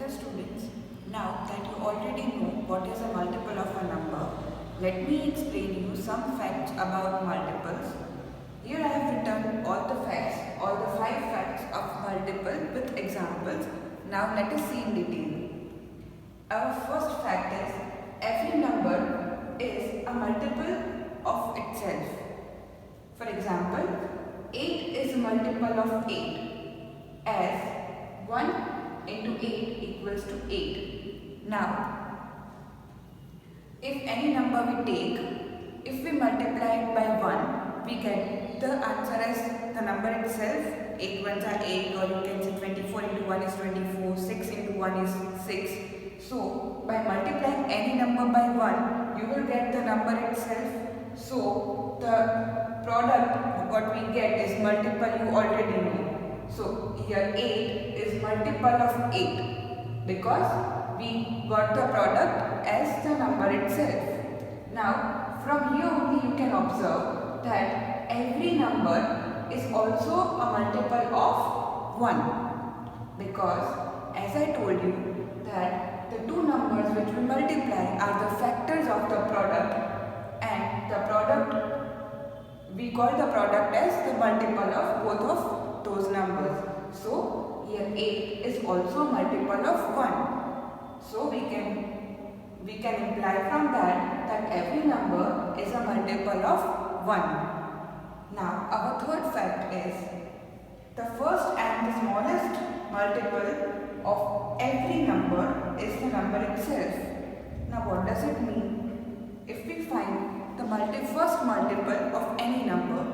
Hello students, now that you already know what is a multiple of a number, let me explain you some facts about multiples. Here I have written all the facts, all the 5 facts of multiple with examples. Now let us see in detail. Our first fact is every number is a multiple of itself. For example, 8 is a multiple of 8 as 1 into 8 equals to 8. Now, if any number we take, if we multiply it by 1, we get the answer as the number itself. 8 ones are 8, or you can say 24 into 1 is 24, 6 into 1 is 6. So, by multiplying any number by 1, you will get the number itself. So, the product what we get is multiple you already know. So here 8 is multiple of 8 because we got the product as the number itself. Now from here only you can observe that every number is also a multiple of 1 because as I told you that the two numbers which we multiply are the factors of the product, and the product we call the product as the multiple of both of those numbers. So here 8 is also a multiple of 1. So we can imply from that every number is a multiple of 1. Now our third fact is the first and the smallest multiple of every number is the number itself. Now what does it mean? If we find the first multiple of any number,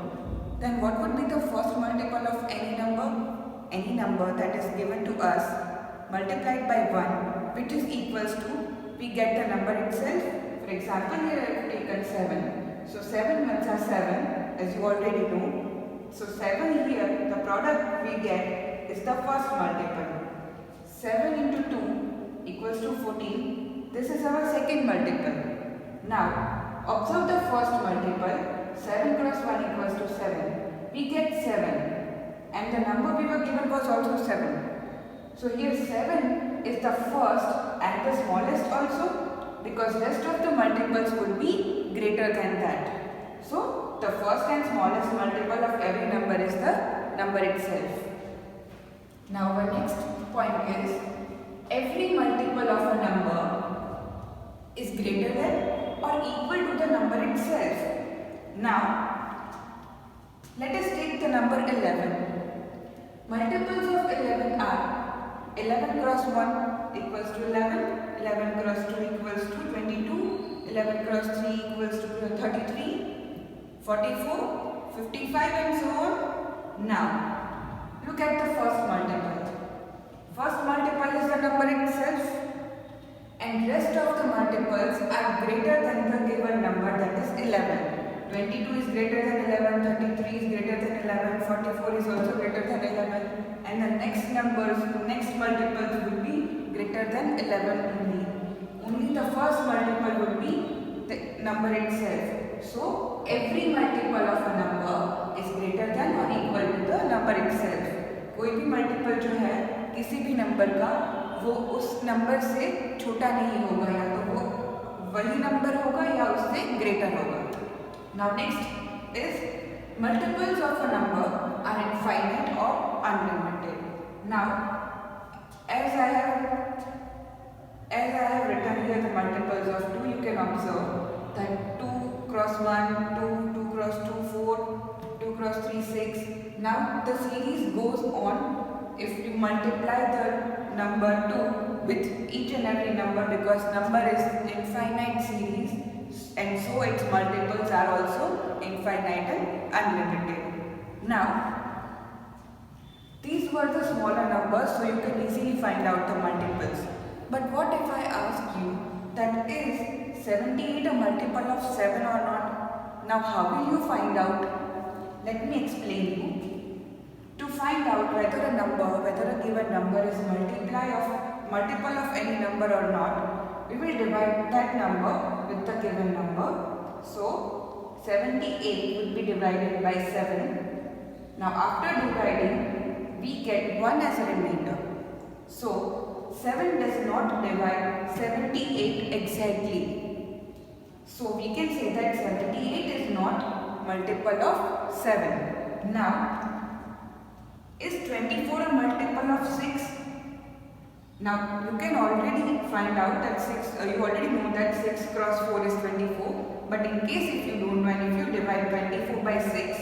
then what would be the first multiple of any number? Any number that is given to us multiplied by 1, which is equals to, we get the number itself. For example, here I have taken 7. So 7 ones are 7, as you already know. So 7 here, the product we get is the first multiple. 7 into 2 equals to 14. This is our second multiple. Now, observe the first multiple, 7 cross 1 equals to 7. We get 7 and the number we were given was also 7. So here 7 is the first and the smallest also because rest of the multiples would be greater than that. So the first and smallest multiple of every number is the number itself. Now our next point is every multiple of a number is greater than or equal to the number itself. Now, let us take the number 11. Multiples of 11 are 11 cross 1 equals to 11, 11 cross 2 equals to 22, 11 cross 3 equals to 33, 44, 55 and so on. Now, look at the first multiple. First multiple is the number itself, and rest of the multiples are greater than the given number, that is 11. 22 is greater than 11, 33 is greater than 11, 44 is also greater than 11, and the next multiples will be greater than 11 only. Only the first multiple will be the number itself. So every multiple of a number is greater than or equal to the number itself. कोई भी multiple जो है किसी भी number का वो उस number से छोटा नहीं होगा, या तो वो वही नंबर होगा या उससे ग्रेटर होगा. Now next is multiples of a number are infinite or unlimited. Now as I have written here the multiples of 2, you can observe that 2 cross 1, 2, 2 cross 2, 4, 2 cross 3, 6. Now the series goes on. If you multiply the number 2 with each and every number, because number is infinite series and so its multiples are also infinite and unlimited. Now, these were the smaller numbers, so you can easily find out the multiples. But what if I ask you that is 78 a multiple of 7 or not? Now how will you find out? Let me explain you. To find out whether a given number is multiple of any number or not, we will divide that number with the given number. So 78 would be divided by 7. Now after dividing, we get 1 as a remainder. So 7 does not divide 78 exactly. So we can say that 78 is not multiple of 7. Now, is 24 a multiple of 6? Now, you can already find out that you already know that 6 cross 4 is 24. But in case if you don't know, and if you divide 24 by 6,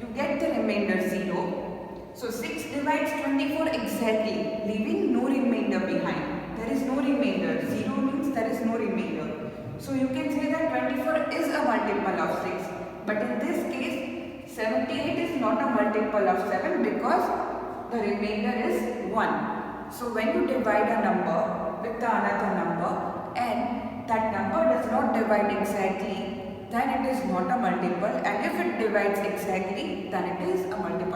you get the remainder 0. So 6 divides 24 exactly, leaving no remainder behind. There is no remainder. 0 means there is no remainder. So you can say that 24 is a multiple of 6. But in this case, 78 is not a multiple of 7 because the remainder is 1. So when you divide a number with another number and that number does not divide exactly, then it is not a multiple, and if it divides exactly, then it is a multiple